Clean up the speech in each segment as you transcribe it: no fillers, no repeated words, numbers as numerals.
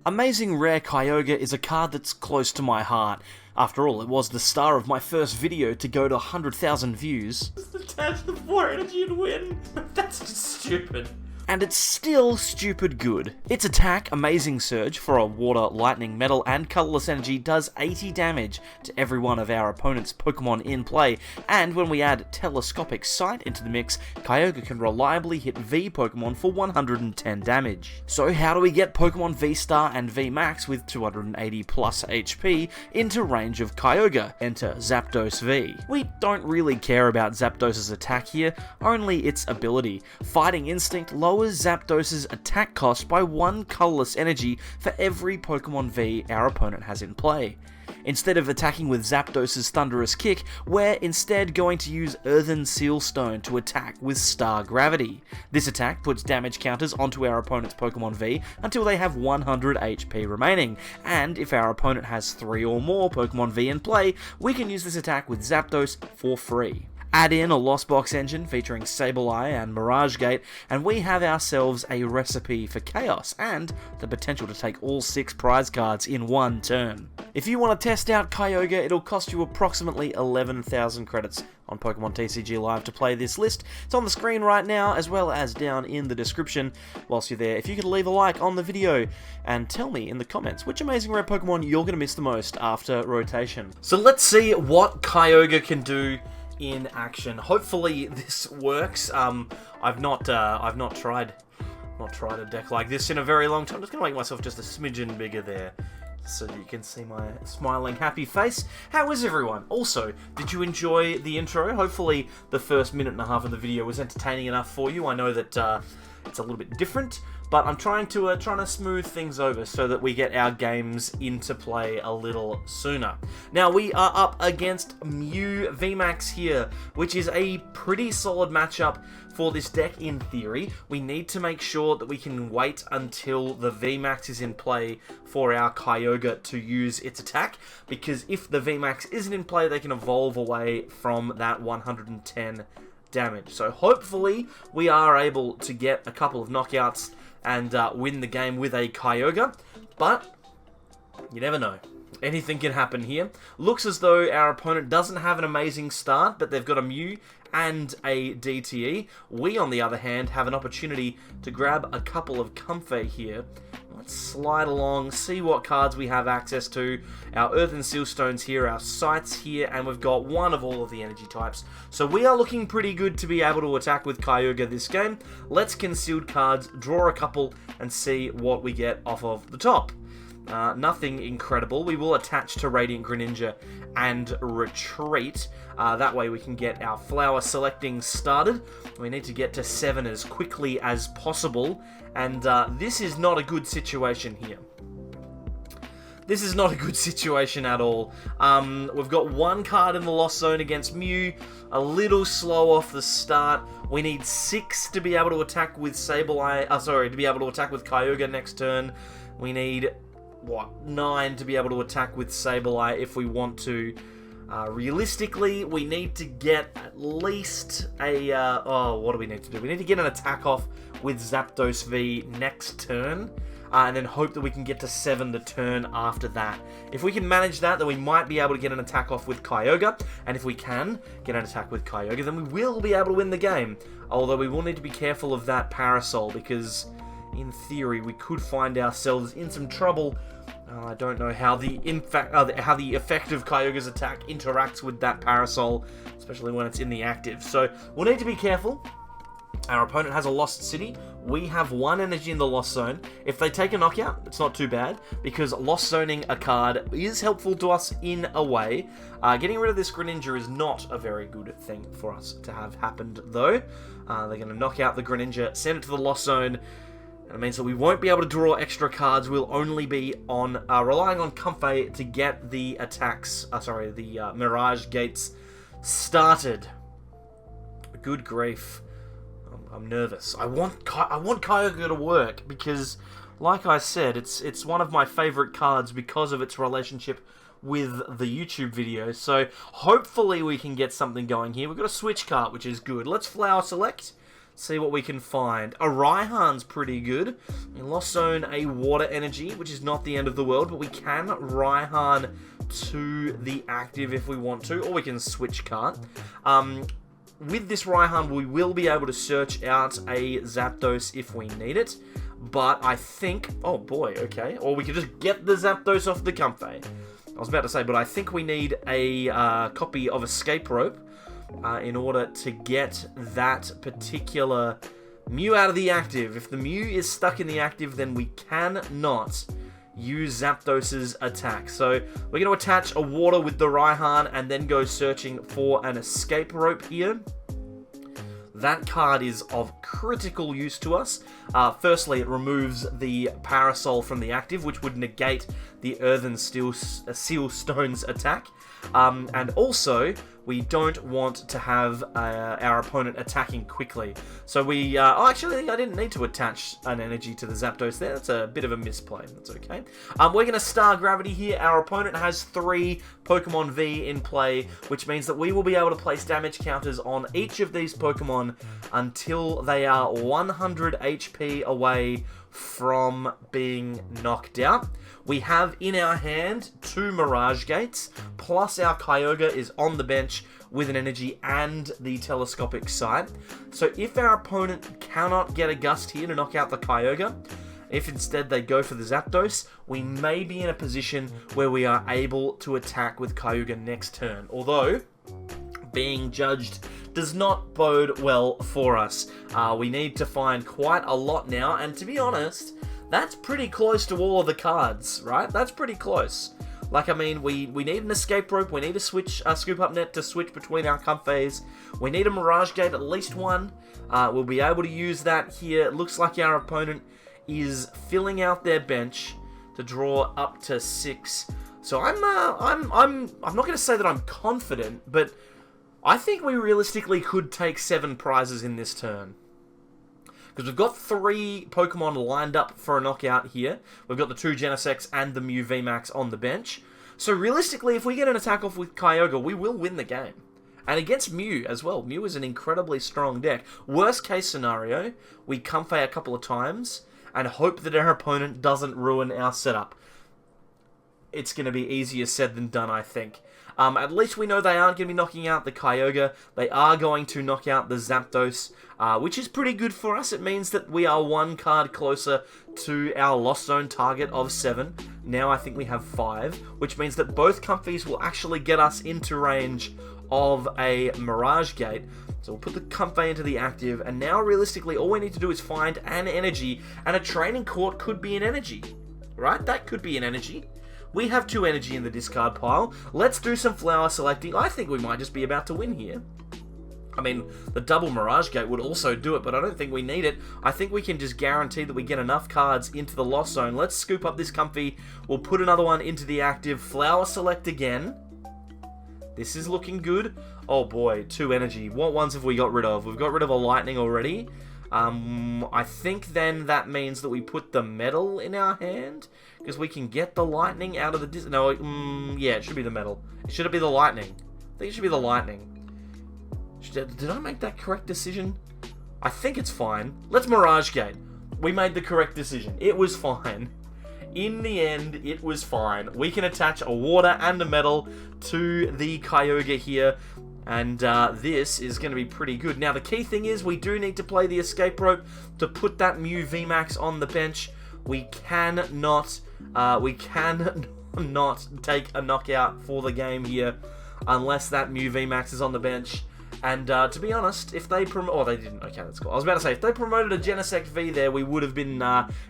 Amazing Rare Kyogre is a card that's close to my heart. After all, it was the star of my first video to go to 100,000 views. Just attach the 4 energy and win. That's just stupid. And it's still stupid good. Its attack, Amazing Surge, for a water, lightning, metal, and colorless energy, does 80 damage to every one of our opponent's Pokemon in play, and when we add Telescopic Sight into the mix, Kyogre can reliably hit V Pokemon for 110 damage. So how do we get Pokemon V-Star and V-Max with 280 plus HP into range of Kyogre? Enter Zapdos V. We don't really care about Zapdos' attack here, only its ability. Fighting Instinct lowers Zapdos' attack cost by 1 colorless energy for every Pokemon V our opponent has in play. Instead of attacking with Zapdos' Thunderous Kick, we're instead going to use Earthen Sealstone to attack with Star Gravity. This attack puts damage counters onto our opponent's Pokemon V until they have 100 HP remaining, and if our opponent has 3 or more Pokemon V in play, we can use this attack with Zapdos for free. Add in a Lost Box engine featuring Sableye and Mirage Gate, and we have ourselves a recipe for chaos and the potential to take all 6 prize cards in one turn. If you want to test out Kyogre, it'll cost you approximately 11,000 credits on Pokemon TCG Live to play this list. It's on the screen right now, as well as down in the description. Whilst you're there, if you could leave a like on the video and tell me in the comments which amazing rare Pokemon you're going to miss the most after rotation. So let's see what Kyogre can do in action. Hopefully this works. I've not tried a deck like this in a very long time. I'm just gonna make myself just a smidgen bigger there, so you can see my smiling, happy face. How is everyone? Also, did you enjoy the intro? Hopefully the first minute and a half of the video was entertaining enough for you. I know that it's a little bit different, but I'm trying to smooth things over so that we get our games into play a little sooner. Now, we are up against Mew VMAX here, which is a pretty solid matchup for this deck in theory. We need to make sure that we can wait until the VMAX is in play for our Kyogre to use its attack, because if the VMAX isn't in play, they can evolve away from that 110 damage. So hopefully we are able to get a couple of knockouts and win the game with a Kyogre, but you never know. Anything can happen here. Looks as though our opponent doesn't have an amazing start, but they've got a Mew and a DTE. We, on the other hand, have an opportunity to grab a couple of Comfey here. Let's slide along, see what cards we have access to. Our Earthen Sealstones here, our Sights here, and we've got one of all of the energy types. So we are looking pretty good to be able to attack with Kyogre this game. Let's concealed cards, draw a couple, and see what we get off of the top. Nothing incredible. We will attach to Radiant Greninja and retreat. That way we can get our flower selecting started. We need to get to 7 as quickly as possible, and this is not a good situation here. This is not a good situation at all. We've got 1 card in the Lost Zone against Mew, a little slow off the start. We need 6 to be able to attack with to be able to attack with Kyogre next turn. We need 9 to be able to attack with Sableye if we want to. Realistically, we need to get at least a... what do we need to do? We need to get an attack off with Zapdos V next turn, and then hope that we can get to 7 the turn after that. If we can manage that, then we might be able to get an attack off with Kyogre, and if we can get an attack with Kyogre, then we will be able to win the game. Although we will need to be careful of that Parasol, because in theory we could find ourselves in some trouble. I don't know how the effect of Kyogre's attack interacts with that Parasol, especially when it's in the active. So we'll need to be careful. Our opponent has a Lost City. We have 1 energy in the Lost Zone. If they take a knockout, it's not too bad, because Lost Zoning a card is helpful to us in a way. Getting rid of this Greninja is not a very good thing for us to have happened, though. They're going to knock out the Greninja, send it to the Lost Zone. And it means that we won't be able to draw extra cards. We'll only be on relying on Comfey to get the attacks, the Mirage Gates started. Good grief. I'm nervous. I want Kyogre to work because, like I said, it's one of my favorite cards because of its relationship with the YouTube video. So hopefully we can get something going here. We've got a Switch Cart, which is good. Let's Flower Select. See what we can find. A Raihan's pretty good. We lost zone a water energy, which is not the end of the world, but we can Raihan to the active if we want to, or we can switch cart. With this Raihan, we will be able to search out a Zapdos if we need it, but I think, oh boy, okay, or we can just get the Zapdos off the Comfey. I was about to say, but I think we need a copy of Escape Rope in order to get that particular Mew out of the active. If the Mew is stuck in the active, then we cannot use Zapdos' attack. So we're going to attach a water with the Raihan and then go searching for an Escape Rope here. That card is of critical use to us. Firstly, it removes the Parasol from the active, which would negate the Earthen Seal Stone's attack. And also, we don't want to have our opponent attacking quickly. So we... actually, I didn't need to attach an energy to the Zapdos there. That's a bit of a misplay. That's okay. We're going to Star Gravity here. Our opponent has 3 Pokemon V in play, which means that we will be able to place damage counters on each of these Pokemon until they are 100 HP away from being knocked out. We have in our hand 2 Mirage Gates, plus our Kyogre is on the bench with an energy and the telescopic sight. So if our opponent cannot get a gust here to knock out the Kyogre, if instead they go for the Zapdos, we may be in a position where we are able to attack with Kyogre next turn. Although, being judged does not bode well for us. We need to find quite a lot now, and to be honest, that's pretty close to all of the cards, right? That's pretty close. Like, I mean, we need an Escape Rope, we need a Scoop Up Net to switch between our Comfeys, we need a Mirage Gate, at least one. We'll be able to use that here. It looks like our opponent is filling out their bench to draw up to 6. So I'm not going to say that I'm confident, but I think we realistically could take 7 prizes in this turn. Because we've got 3 Pokemon lined up for a knockout here. We've got the 2 Genesects and the Mew VMAX on the bench. So realistically, if we get an attack off with Kyogre, we will win the game. And against Mew as well. Mew is an incredibly strong deck. Worst case scenario, we Comfey a couple of times and hope that our opponent doesn't ruin our setup. It's going to be easier said than done, I think. At least we know they aren't going to be knocking out the Kyogre. They are going to knock out the Zapdos, which is pretty good for us. It means that we are 1 card closer to our Lost Zone target of 7. Now I think we have 5, which means that both Comfeys will actually get us into range of a Mirage Gate. So we'll put the Comfey into the active, and now realistically all we need to do is find an energy, and a Training Court could be an energy, right? That could be an energy. We have 2 energy in the discard pile. Let's do some flower selecting. I think we might just be about to win here. I mean, the double Mirage Gate would also do it, but I don't think we need it. I think we can just guarantee that we get enough cards into the Lost Zone. Let's scoop up this Comfey. We'll put another one into the active. Flower select again. This is looking good. Oh boy, 2 energy. What ones have we got rid of? We've got rid of a Lightning already. I think then that means that we put the Metal in our hand, because we can get the Lightning out of the... No, yeah, it should be the Metal. Should it be the Lightning? I think it should be the Lightning. Did I make that correct decision? I think it's fine. Let's Mirage Gate. We made the correct decision. It was fine. In the end, it was fine. We can attach a Water and a Metal to the Kyogre here. And this is going to be pretty good. Now, the key thing is we do need to play the Escape Rope to put that Mew VMAX on the bench. We cannot take a knockout for the game here unless that Mew VMAX is on the bench. And to be honest, if they oh, they didn't. Okay, that's cool. I was about to say, if they promoted a Genesect V there, we would have been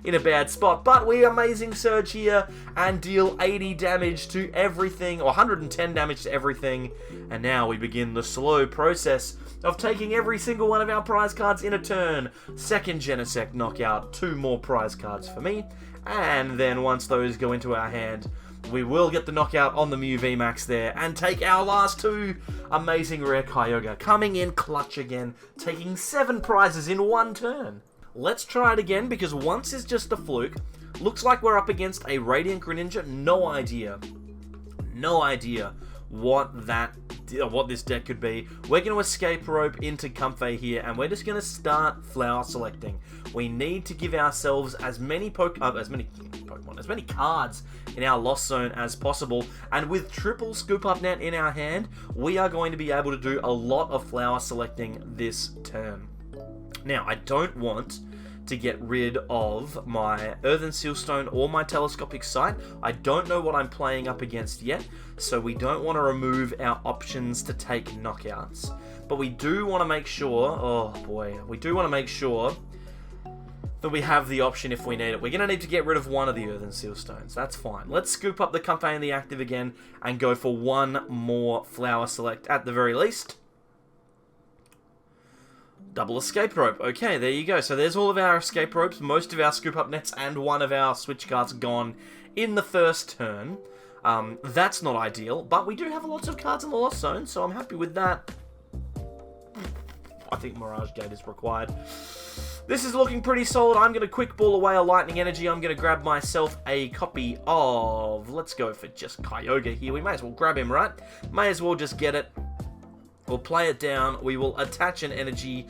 in a bad spot. But we Amazing Surge here and deal 80 damage to everything, or 110 damage to everything. And now we begin the slow process of taking every single one of our prize cards in a turn. Second Genesect knockout, 2 more prize cards for me. And then once those go into our hand, we will get the knockout on the Mew VMAX there and take our last 2 amazing rare Kyogre. Coming in clutch again, taking 7 prizes in 1 turn. Let's try it again, because once is just a fluke. Looks like we're up against a Radiant Greninja. No idea what this deck could be. We're going to Escape Rope into Comfey here, and we're just going to start flower selecting. We need to give ourselves as many cards in our Lost Zone as possible, and with triple Scoop Up Net in our hand, we are going to be able to do a lot of flower selecting this turn. Now, I don't want to get rid of my Earthen Sealstone or my Telescopic Sight. I don't know what I'm playing up against yet, so we don't want to remove our options to take knockouts. But we do want to make sure, we do want to make sure that we have the option if we need it. We're going to need to get rid of one of the Earthen Sealstones. That's fine. Let's scoop up the Comfey and the active again and go for one more flower select at the very least. Double Escape Rope. Okay, there you go. So there's all of our Escape Ropes, most of our Scoop Up Nets, and one of our Switch Cards gone in the first turn. That's not ideal, but we do have lots of cards in the Lost Zone, so I'm happy with that. I think Mirage Gate is required. This is looking pretty solid. I'm going to quick ball away a Lightning Energy. I'm going to grab myself a copy of... Let's go for just Kyogre here. We may as well grab him, right? May as well just get it. We'll play it down. We will attach an energy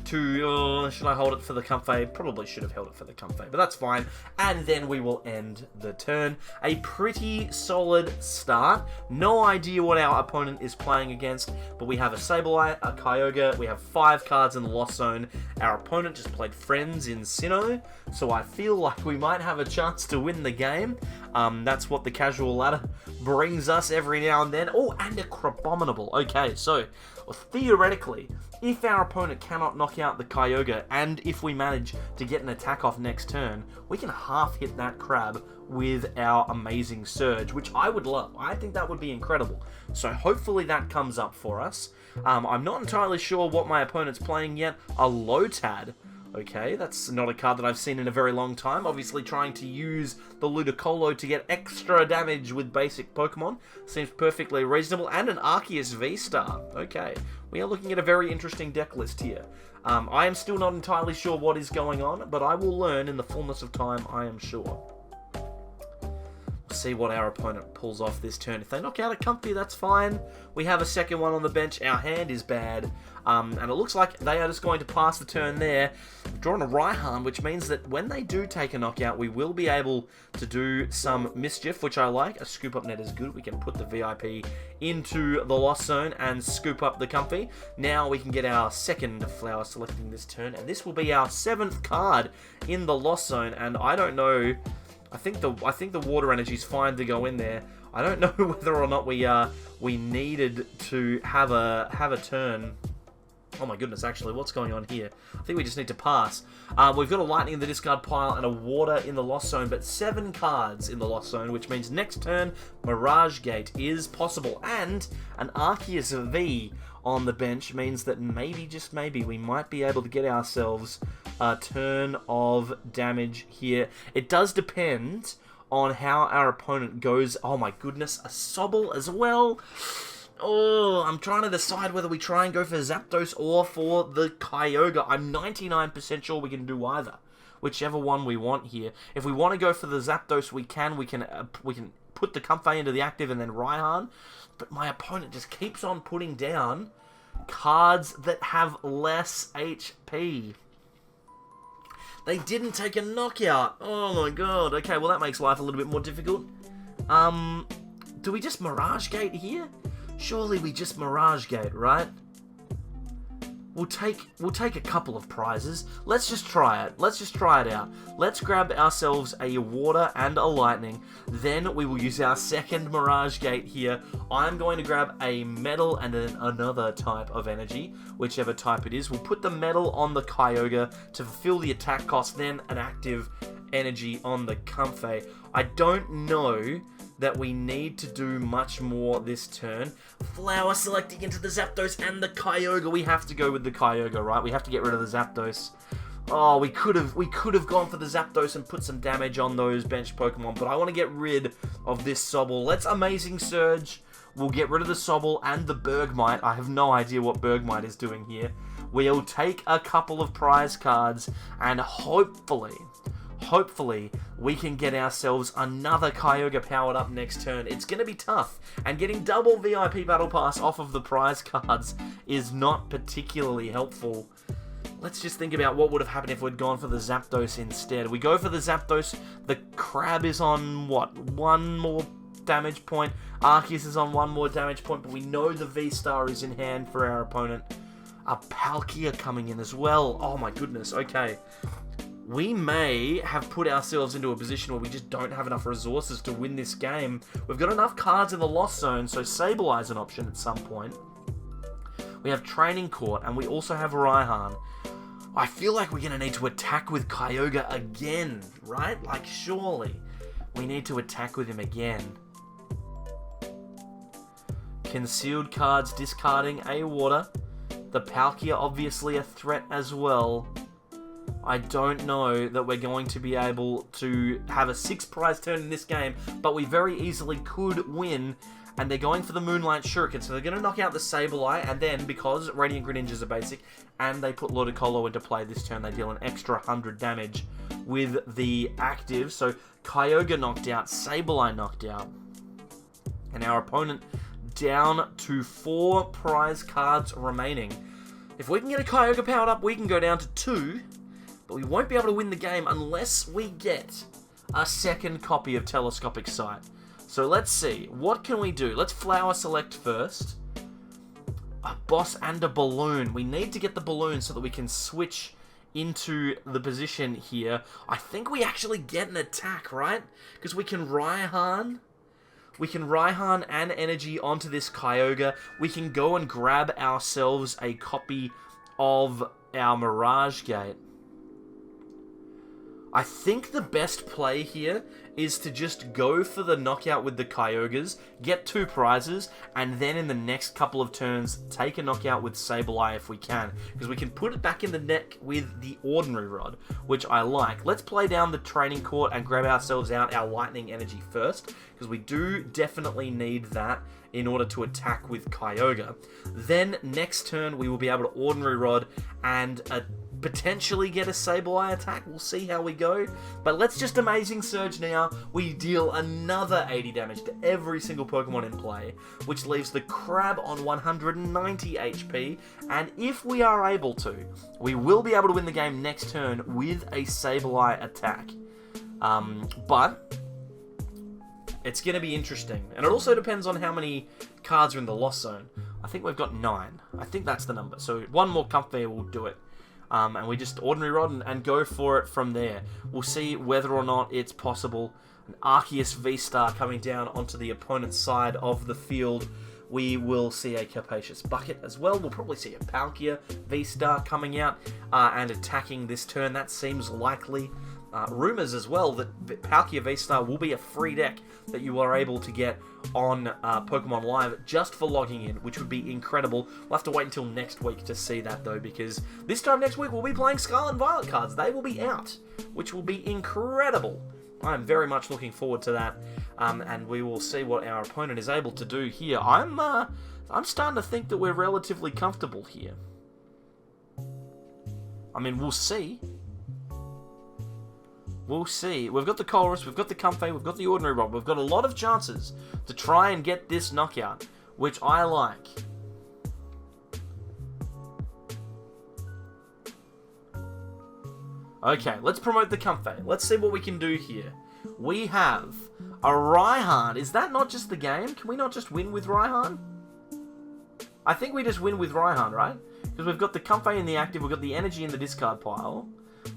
to... should I hold it for the Comfey? Probably should have held it for the Comfey, but that's fine. And then we will end the turn. A pretty solid start. No idea what our opponent is playing against, but we have a Sableye, a Kyogre. We have 5 cards in the Lost Zone. Our opponent just played Friends in Sinnoh, so I feel like we might have a chance to win the game. That's what the casual ladder brings us every now and then. Oh, and a Crabominable. Okay, so... theoretically, if our opponent cannot knock out the Kyogre, and if we manage to get an attack off next turn, we can half hit that crab with our amazing Surge, which I would love. I think that would be incredible. So hopefully that comes up for us. I'm not entirely sure what my opponent's playing yet. A Lotad. Okay, that's not a card that I've seen in a very long time. Obviously trying to use the Ludicrous to get extra damage with basic Pokemon. Seems perfectly reasonable. And an Arceus V-Star. Okay, we are looking at a very interesting deck list here. I am still not entirely sure what is going on, but I will learn in the fullness of time, I am sure. See what our opponent pulls off this turn. If they knock out a Comfey, that's fine. We have a second one on the bench. Our hand is bad. And it looks like they are just going to pass the turn there. We've drawn a Raihan, which means that when they do take a knockout, we will be able to do some mischief, which I like. A Scoop Up Net is good. We can put the VIP into the Lost Zone and scoop up the Comfey. Now we can get our second flower selecting this turn, and this will be our 7th card in the Lost Zone, and I don't know... I think the water energy is fine to go in there. I don't know whether or not we needed to have a turn. Oh my goodness, actually, what's going on here? I think we just need to pass. We've got a Lightning in the discard pile and a Water in the Lost Zone, but 7 cards in the Lost Zone, which means next turn, Mirage Gate is possible. And an Arceus V on the bench means that maybe, just maybe, we might be able to get ourselves a turn of damage here. It does depend on how our opponent goes. Oh my goodness, a Sobble as well. Oh, I'm trying to decide whether we try and go for Zapdos or for the Kyogre. I'm 99% sure we can do either, whichever one we want here. If we want to go for the Zapdos, we can put the Comfey into the active and then Raihan. But my opponent just keeps on putting down cards that have less HP. They didn't take a knockout. Oh my god. Okay, well that makes life a little bit more difficult. Do we just Mirage Gate here? Surely we just Mirage Gate, right? We'll take a couple of prizes. Let's just try it. Let's just try it out. Let's grab ourselves a Water and a Lightning. Then we will use our second Mirage Gate here. I'm going to grab a Metal and then another type of energy, whichever type it is. We'll put the Metal on the Kyogre to fulfill the attack cost, then an active energy on the Comfey. I don't know that we need to do much more this turn. Flower selecting into the Zapdos and the Kyogre. We have to go with the Kyogre, right? We have to get rid of the Zapdos. Oh, we could have gone for the Zapdos and put some damage on those bench Pokemon, but I want to get rid of this Sobble. Let's Amazing Surge. We'll get rid of the Sobble and the Bergmite. I have no idea what Bergmite is doing here. We'll take a couple of prize cards, and hopefully hopefully we can get ourselves another Kyogre powered up next turn. It's going to be tough, and getting double VIP Battle Pass off of the prize cards is not particularly helpful. Let's just think about what would have happened if we'd gone for the Zapdos instead. We go for the Zapdos, the Crab is on, what, 1 more damage point, Arceus is on 1 more damage point, but we know the V-Star is in hand for our opponent. A Palkia coming in as well. Oh my goodness, okay. We may have put ourselves into a position where we just don't have enough resources to win this game. We've got enough cards in the Lost Zone, so Sableye is an option at some point. We have Training Court, and we also have Raihan. I feel like we're going to need to attack with Kyogre again, right? Like, surely we need to attack with him again. Concealed cards, discarding a water. The Palkia obviously a threat as well. I don't know that we're going to be able to have a 6 prize turn in this game, but we very easily could win. And they're going for the Moonlight Shuriken, so they're going to knock out the Sableye, and then, because Radiant Greninja is a basic, and they put Ludicrous into play this turn, they deal an extra 100 damage with the active. So Kyogre knocked out, Sableye knocked out, and our opponent down to 4 prize cards remaining. If we can get a Kyogre powered up, we can go down to 2, but we won't be able to win the game unless we get a second copy of Telescopic Sight. So let's see, what can we do? Let's Flower Select first. A Boss and a Balloon. We need to get the Balloon so that we can switch into the position here. I think we actually get an attack, right? Because we can Raihan. We can Raihan and Energy onto this Kyogre. We can go and grab ourselves a copy of our Mirage Gate. I think the best play here is to just go for the knockout with the Kyogres, get 2 prizes, and then in the next couple of turns, take a knockout with Sableye if we can. Because we can put it back in the neck with the Ordinary Rod, which I like. Let's play down the Training Court and grab ourselves out our Lightning Energy first, because we do definitely need that in order to attack with Kyogre. Then, next turn, we will be able to Ordinary Rod and potentially get a Sableye attack. We'll see how we go. But let's just Amazing Surge now. We deal another 80 damage to every single Pokemon in play, which leaves the Crab on 190 HP. And if we are able to, we will be able to win the game next turn with a Sableye attack. But it's going to be interesting. And it also depends on how many cards are in the Lost Zone. I think we've got 9. I think that's the number. So 1 more Comfey will do it. And we just Ordinary Rod and go for it from there. We'll see whether or not it's possible. An Arceus V-Star coming down onto the opponent's side of the field. We will see a Capacious Bucket as well. We'll probably see a Palkia V-Star coming out and attacking this turn. That seems likely. Rumours as well that Palkia V-Star will be a free deck that you are able to get on Pokemon Live just for logging in, which would be incredible. We'll have to wait until next week to see that though, because this time next week we'll be playing Scarlet and Violet cards. They will be out, which will be incredible. I'm very much looking forward to that, and we will see what our opponent is able to do here. I'm starting to think that we're relatively comfortable here. I mean, we'll see. We'll see. We've got the Colress, we've got the Comfey, we've got the Ordinary Rod. We've got a lot of chances to try and get this knockout, which I like. Okay, let's promote the Comfey. Let's see what we can do here. We have a Raihan. Is that not just the game? Can we not just win with Raihan? I think we just win with Raihan, right? Because we've got the Comfey in the active, we've got the Energy in the discard pile.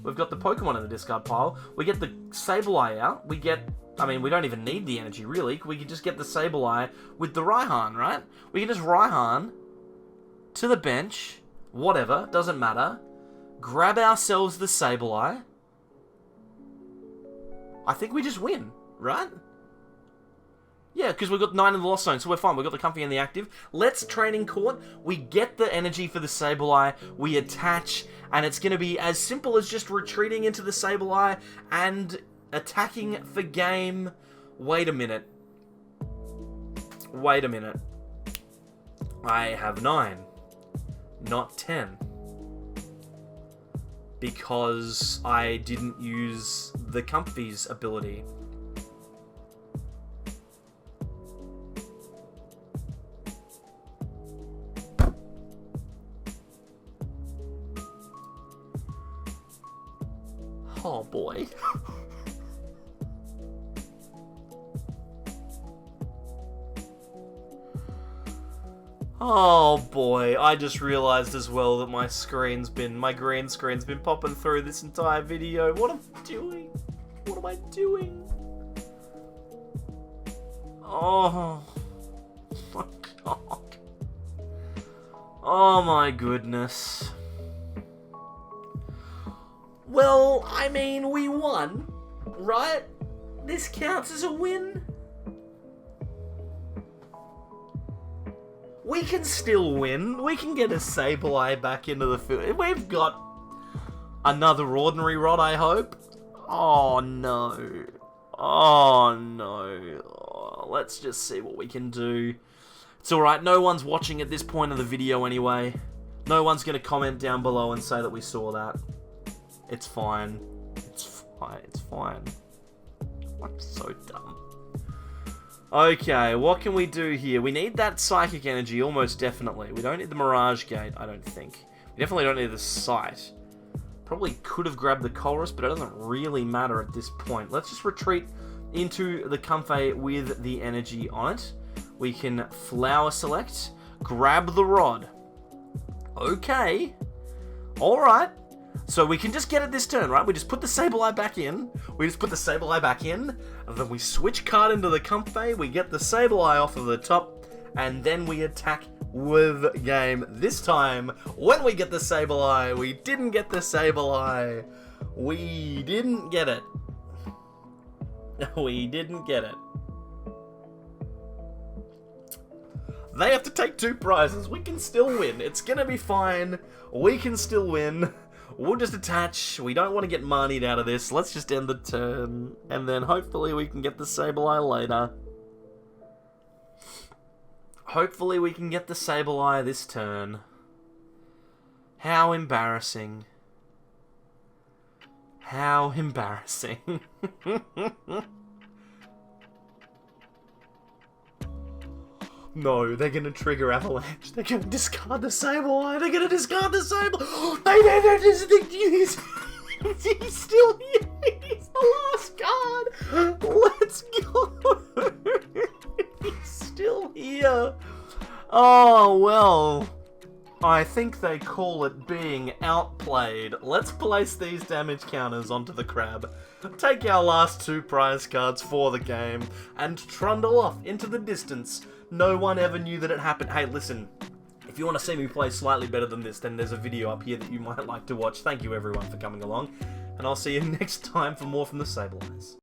We've got the Pokemon in the discard pile. We get the Sableye out. We get... I mean, we don't even need the Energy, really. We can just get the Sableye with the Raihan, right? We can just Raihan to the bench. Whatever. Doesn't matter. Grab ourselves the Sableye. I think we just win, right? Yeah, because we've got 9 in the Lost Zone, so we're fine. We've got the Comfey in the active. Let's Training Court. We get the Energy for the Sableye. We attach, and it's going to be as simple as just retreating into the Sableye and attacking for game. Wait a minute. Wait a minute. I have 9, not 10. because I didn't use the Comfey's ability. Oh boy. Oh boy, I just realized as well that my green screen's been popping through this entire video. What am I doing? What am I doing? Oh my god. Oh my goodness. Well, I mean, we won, right? This counts as a win. We can still win. We can get a Sableye back into the field. We've got another Ordinary Rod, I hope. Oh no. Oh no. Oh, let's just see what we can do. It's alright, no one's watching at this point of the video anyway. No one's going to comment down below and say that we saw that. It's fine. It's fine. It's fine. I'm so dumb. Okay, what can we do here? We need that Psychic Energy, almost definitely. We don't need the Mirage Gate, I don't think. We definitely don't need the Sight. Probably could have grabbed the Chorus, but it doesn't really matter at this point. Let's just retreat into the Comfey with the energy on it. We can Flower Select, grab the Rod. Okay. Alright. So we can just get it this turn, right? We just put the Sableye back in. And then we switch card into the Comfey. We get the Sableye off of the top. And then we attack with game. This time, when we get the Sableye, we didn't get the Sableye. We didn't get it. We didn't get it. They have to take 2 prizes. We can still win. It's gonna be fine. We can still win. We'll just attach. We don't want to get moneyed out of this. Let's just end the turn. And then hopefully we can get the Sableye later. Hopefully we can get the Sableye this turn. How embarrassing. How embarrassing. No, they're gonna trigger Avalanche. They're gonna discard the Sableye. They're gonna discard the Sableye. He's still here. He's the last card. Let's go. He's still here. Oh, well. I think they call it being outplayed. Let's place these damage counters onto the crab, take our last 2 prize cards for the game, and trundle off into the distance. No one ever knew that it happened. Hey, listen, if you want to see me play slightly better than this, then there's a video up here that you might like to watch. Thank you everyone for coming along, and I'll see you next time for more from the Sableyes.